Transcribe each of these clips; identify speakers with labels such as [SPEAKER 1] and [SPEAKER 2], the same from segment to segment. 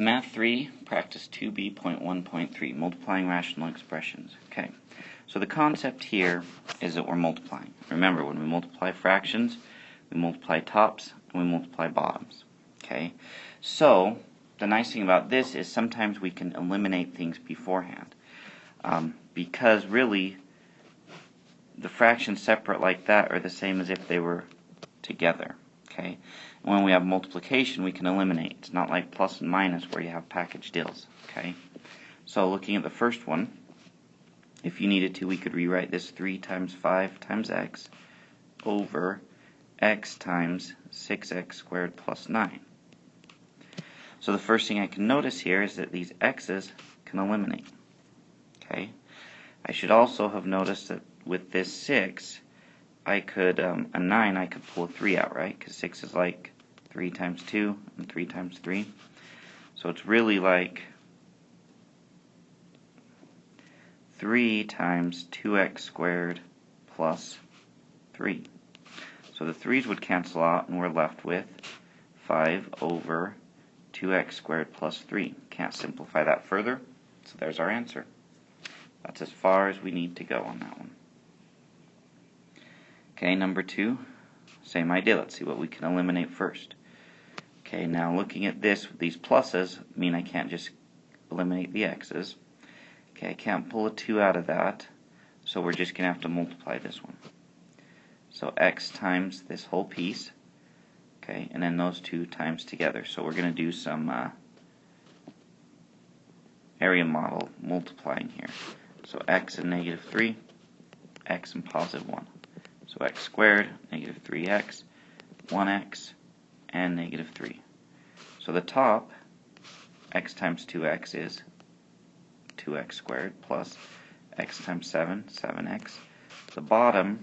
[SPEAKER 1] Math 3, Practice 2B.1.3, Multiplying Rational Expressions. Okay, so the concept here is that we're multiplying. Remember, when we multiply fractions, we multiply tops and we multiply bottoms. Okay, so the nice thing about this is sometimes we can eliminate things beforehand. Because really, the fractions separate like that are the same as if they were together. Okay, and when we have multiplication, we can eliminate. It's not like plus and minus where you have package deals. Okay, so looking at the first one, if you needed to, we could rewrite this 3 times 5 times x over x times 6x squared plus 9. So the first thing I can notice here is that these x's can eliminate. Okay, I should also have noticed that with this 6, I could, a 9, I could pull a 3 out, right? Because 6 is like 3 times 2 and 3 times 3. So it's really like 3 times 2x squared plus 3. So the 3's would cancel out and we're left with 5 over 2x squared plus 3. Can't simplify that further, so there's our answer. That's as far as we need to go on that one. Okay, number 2, same idea. Let's see what we can eliminate first. Okay, now looking at this, these pluses mean I can't just eliminate the x's. Okay, I can't pull a 2 out of that, so we're just going to have to multiply this one. So x times this whole piece, okay, and then those 2 times together. So we're going to do some area model multiplying here. So x and negative 3, x and positive 1. So x squared, negative 3x, 1x, and negative 3. So the top, x times 2x is 2x squared plus x times 7, 7x. The bottom,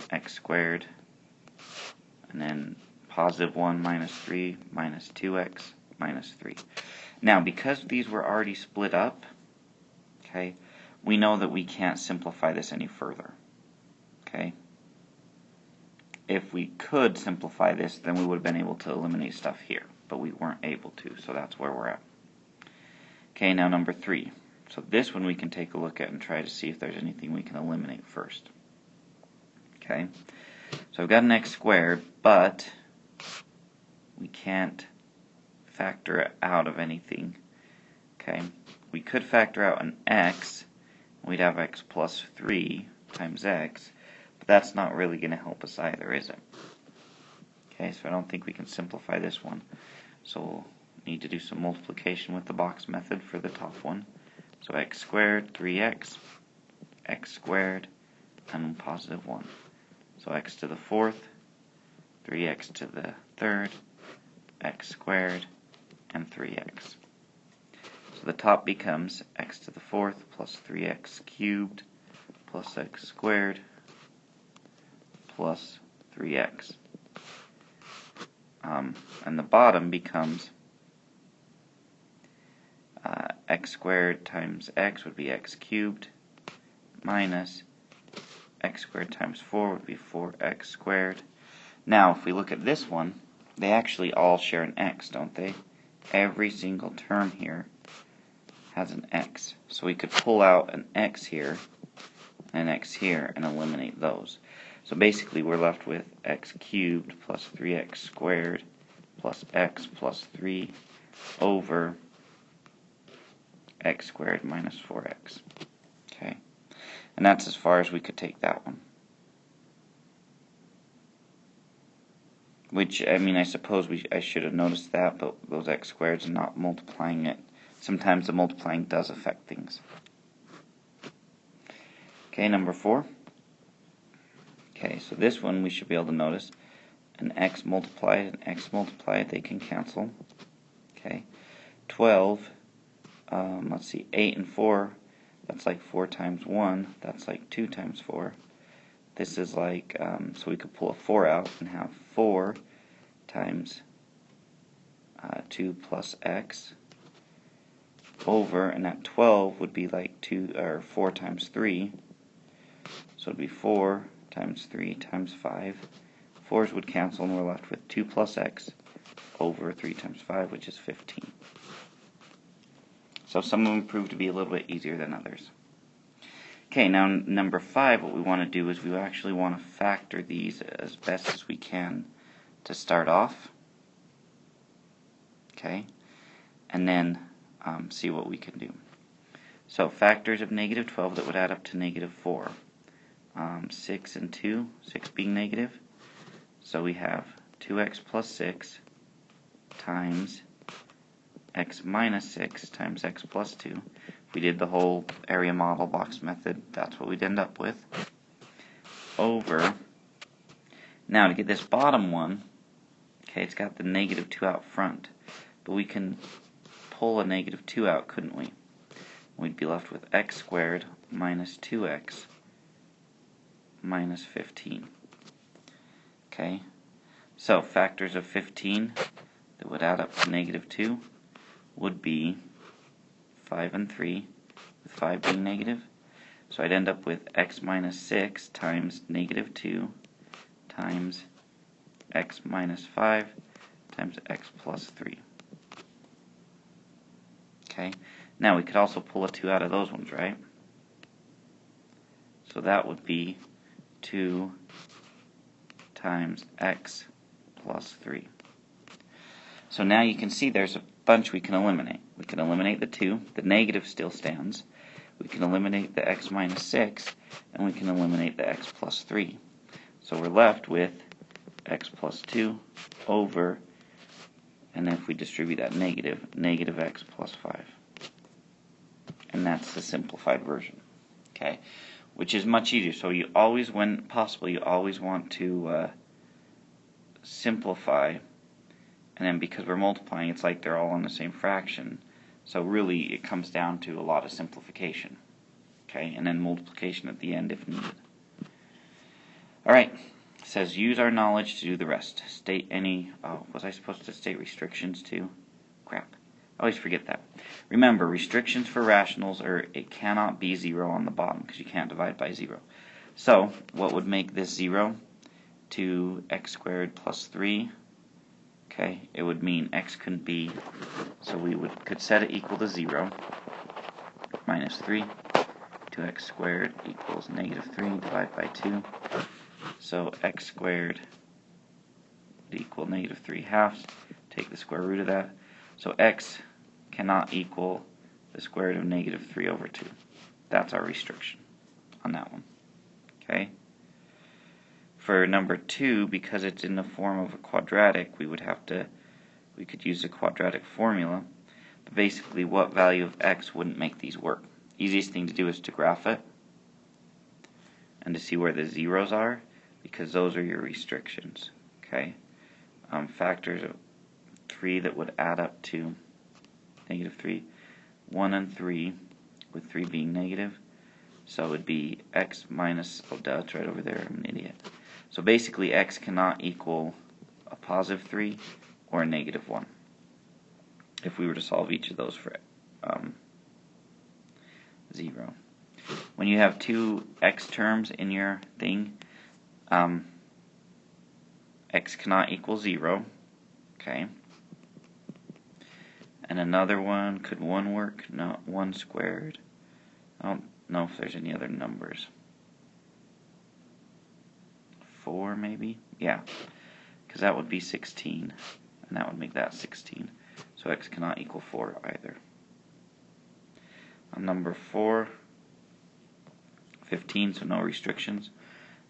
[SPEAKER 1] x squared, and then positive 1 minus 3 minus 2x minus 3. Now, because these were already split up, okay, we know that we can't simplify this any further. Okay. If we could simplify this, then we would have been able to eliminate stuff here, but we weren't able to, so that's where we're at. Okay, now number 3. So this one we can take a look at and try to see if there's anything we can eliminate first. Okay, so I've got an x squared, but we can't factor it out of anything. Okay, we could factor out an x, and we'd have x plus 3 times x, but that's not really going to help us either, is it? Okay, so I don't think we can simplify this one. So we'll need to do some multiplication with the box method for the top one. So x squared, 3x, x squared, and positive 1. So x to the 4th, 3x to the 3rd, x squared, and 3x. So the top becomes x to the 4th plus 3x cubed plus x squared plus 3x. And the bottom becomes x squared times x would be x cubed minus x squared times 4 would be 4x squared. Now, if we look at this one, they actually all share an x, don't they? Every single term here has an x. So we could pull out an x here and an x here and eliminate those. So basically we're left with x cubed plus 3x squared plus x plus 3 over x squared minus 4x. Okay, and that's as far as we could take that one. Which, I mean, I suppose I should have noticed that, but those x squareds and not multiplying it, sometimes the multiplying does affect things. Okay, number 4. Okay, so this one we should be able to notice. An x multiplied and x multiplied, they can cancel. Okay, 12, let's see, 8 and 4, that's like 4 times 1, that's like 2 times 4. This is like, so we could pull a 4 out and have 4 times 2 plus x over, and that 12 would be like 2 or 4 times 3. So it would be 4 times 3 times 5. 4's would cancel and we're left with 2 plus x over 3 times 5, which is 15. So some of them prove to be a little bit easier than others. Okay, now number 5, what we want to do is we actually want to factor these as best as we can to start off. Okay, and then see what we can do. So factors of negative 12 that would add up to negative 4. 6 and 2, 6 being negative. So we have 2x plus 6 times x minus 6 times x plus 2. If we did the whole area model box method, that's what we'd end up with. Over, now to get this bottom one, okay, it's got the negative 2 out front, but we can pull a negative 2 out, couldn't we? We'd be left with x squared minus 2x minus 15. Okay, so factors of 15 that would add up to negative 2 would be 5 and 3, with 5 being negative. So I'd end up with x minus 6 times negative 2 times x minus 5 times x plus 3. Okay, now we could also pull a 2 out of those ones, right? So that would be 2 times x plus 3. So now you can see there's a bunch we can eliminate. We can eliminate the 2, the negative still stands. We can eliminate the x minus 6, and we can eliminate the x plus 3. So we're left with x plus 2 over, and then if we distribute that negative x plus 5. And that's the simplified version. Okay, which is much easier. So you always, when possible, you always want to simplify, and then because we're multiplying, it's like they're all in the same fraction. So really it comes down to a lot of simplification. Okay, and then multiplication at the end if needed. Alright, it says use our knowledge to do the rest. State any, was I supposed to state restrictions too? Crap, I always forget that. Remember, restrictions for rationals are it cannot be 0 on the bottom because you can't divide by 0. So what would make this 0? 2x squared plus 3. Okay, it would mean x couldn't be, so we could set it equal to 0, minus 3, 2x squared equals negative 3, divide by 2, so x squared would equal negative 3 halves, take the square root of that, so x cannot equal the square root of negative 3 over 2. That's our restriction on that one. Okay. For number 2, because it's in the form of a quadratic, we could use a quadratic formula. But basically, what value of x wouldn't make these work? Easiest thing to do is to graph it and to see where the zeros are, because those are your restrictions. Okay, factors of 3 that would add up to negative 3, 1 and 3, with 3 being negative. So it would be x minus, oh duh, it's right over there, I'm an idiot. So basically x cannot equal a positive 3 or a negative 1 if we were to solve each of those for 0. When you have two x terms in your thing, x cannot equal 0, okay? And another one, could 1 work? No, 1 squared. I don't know if there's any other numbers. 4 maybe? Yeah, because that would be 16, and that would make that 16. So x cannot equal 4 either. On number 4, 15, so no restrictions.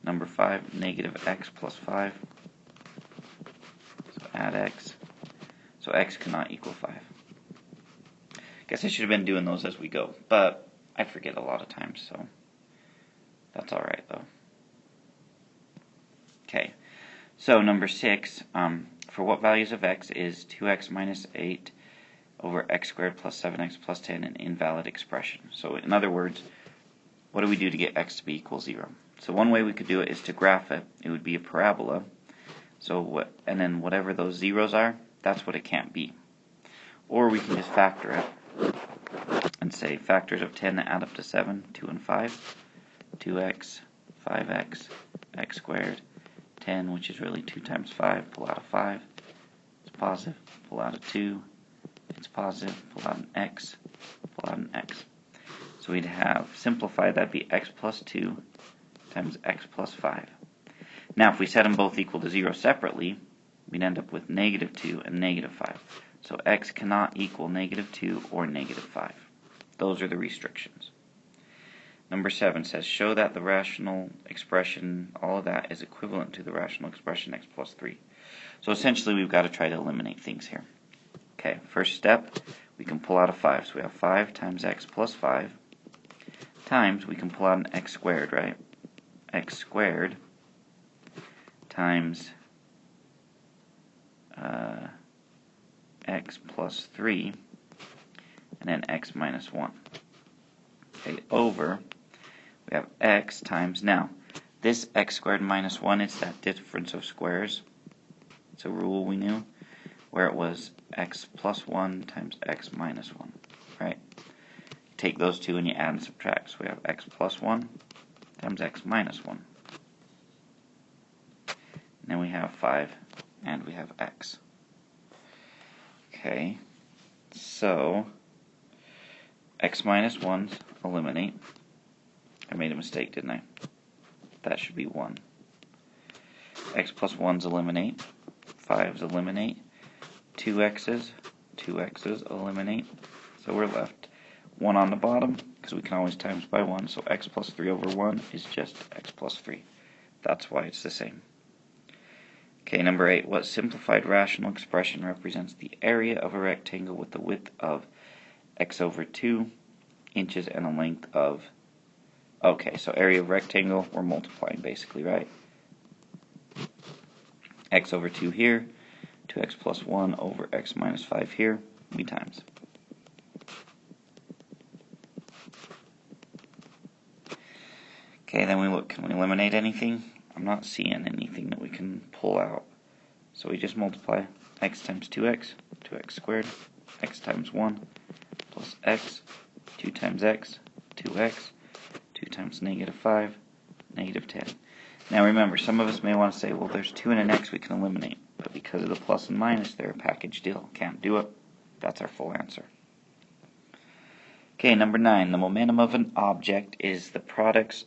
[SPEAKER 1] Number 5, negative x plus 5. So add x. So x cannot equal 5. Guess I should have been doing those as we go, but I forget a lot of times, so that's alright though. Okay, so number 6, for what values of x is 2x minus 8 over x squared plus 7x plus 10 an invalid expression? So in other words, what do we do to get x to be equal 0? So one way we could do it is to graph it. It would be a parabola. So and then whatever those zeros are, that's what it can't be. Or we can just factor it and say factors of 10 that add up to 7, 2 and 5, 2x, 5x, x squared, 10, which is really 2 times 5, pull out a 5, it's positive, pull out a 2, it's positive, pull out an x, pull out an x. So we'd have simplified, that'd be x plus 2 times x plus 5. Now if we set them both equal to 0 separately, we'd end up with negative 2 and negative 5. So x cannot equal negative 2 or negative 5. Those are the restrictions. Number 7 says, show that the rational expression, all of that, is equivalent to the rational expression x plus 3. So essentially we've got to try to eliminate things here. Okay, first step, we can pull out a 5. So we have 5 times x plus 5 times, we can pull out an x squared, right? X squared times x plus 3, and then x minus 1. Okay, over, we have x times, now, this x squared minus 1, it's that difference of squares. It's a rule we knew, where it was x plus 1 times x minus 1, right? Take those two and you add and subtract. So we have x plus 1 times x minus 1. And then we have 5, and we have x. Okay, so x minus 1's eliminate. I made a mistake, didn't I? That should be 1. X plus 1's eliminate. 5's eliminate. 2x's eliminate. So we're left 1 on the bottom, because we can always times by 1. So x plus 3 over 1 is just x plus 3. That's why it's the same. Okay, number 8. What simplified rational expression represents the area of a rectangle with the width of x over 2 inches and a length of... Okay, so area of rectangle, we're multiplying basically, right? X over 2 here, 2x plus 1 over x minus 5 here, we times. Okay, then we look, can we eliminate anything? I'm not seeing anything that we can pull out. So we just multiply x times 2x, 2x squared, x times 1, plus x, 2 times x, 2x, 2 times negative 5, negative 10. Now remember, some of us may want to say, well, there's 2 and an x we can eliminate. But because of the plus and minus, they're a package deal. Can't do it. That's our full answer. Okay, number 9. The momentum of an object is the product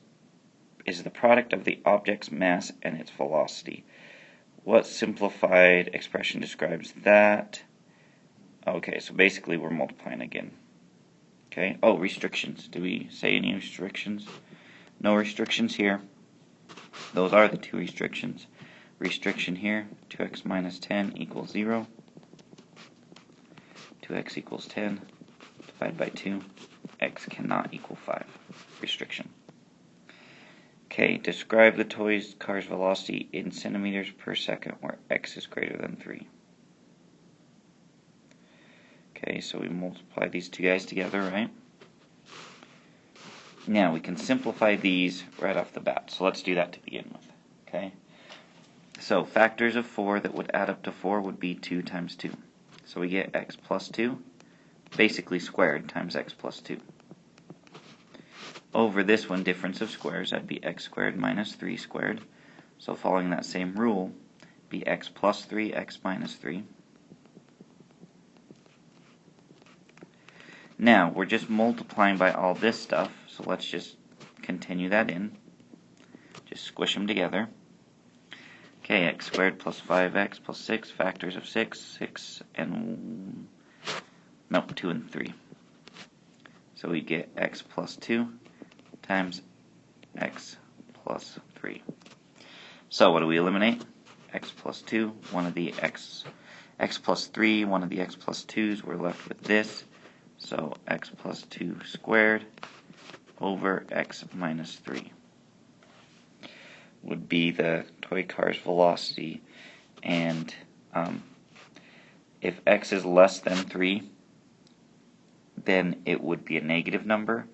[SPEAKER 1] of the object's mass and its velocity. What simplified expression describes that? Okay, so basically we're multiplying again. Okay, oh, restrictions. Do we say any restrictions? No restrictions here. Those are the 2 restrictions. Restriction here, 2x minus 10 equals 0. 2x equals 10. Divide by 2. X cannot equal 5. Restriction. Okay, describe the toy car's velocity in centimeters per second where x is greater than 3. Okay, so we multiply these two guys together, right? Now we can simplify these right off the bat. So let's do that to begin with. Okay? So factors of 4 that would add up to 4 would be 2 times 2. So we get x plus 2, basically squared, times x plus 2. Over this one, difference of squares, that'd be x squared minus 3 squared. So following that same rule, be x plus 3, x minus 3. Now, we're just multiplying by all this stuff, so let's just continue that in. Just squish them together. Okay, x squared plus 5x plus 6, factors of 6, 6 and... nope, 2 and 3. So we get x plus 2 times x plus 3. So what do we eliminate? X plus 2, one of the x plus 3, one of the x plus 2's, we're left with this. So x plus 2 squared over x minus 3 would be the toy car's velocity. And if x is less than 3, then it would be a negative number,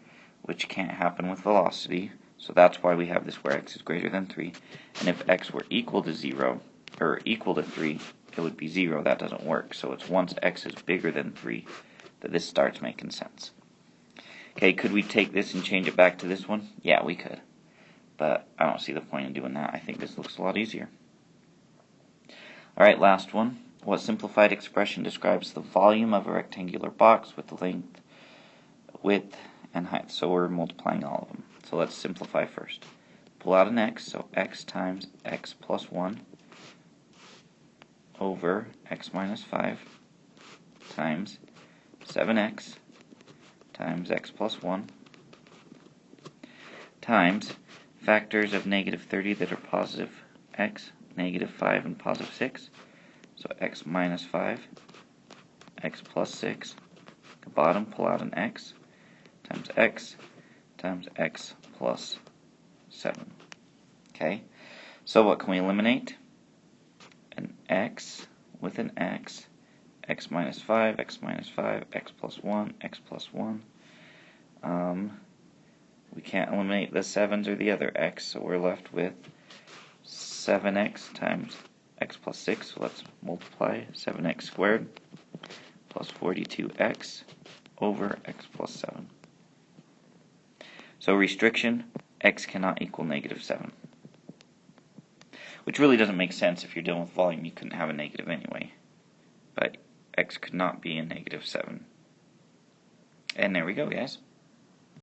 [SPEAKER 1] which can't happen with velocity. So that's why we have this where x is greater than 3. And if x were equal to 0, or equal to 3, it would be 0. That doesn't work. So it's once x is bigger than 3 that this starts making sense. Okay, could we take this and change it back to this one? Yeah, we could. But I don't see the point in doing that. I think this looks a lot easier. Alright, last one. what simplified expression describes the volume of a rectangular box with the length, width, and height. So we're multiplying all of them. So let's simplify first. Pull out an x, so x times x plus 1 over x minus 5 times 7x times x plus 1 times factors of negative 30 that are positive x, negative 5, and positive 6. So x minus 5, x plus 6. At the bottom, pull out an x times x plus 7. Okay, so what can we eliminate? An x with an x minus 5, x plus 1, x plus 1. We can't eliminate the 7s or the other x, so we're left with 7x times x plus 6. So let's multiply 7x squared plus 42x over x plus 7. So restriction, x cannot equal negative 7. Which really doesn't make sense. If you're dealing with volume, you couldn't have a negative anyway. But x could not be a negative 7. And there we go, guys.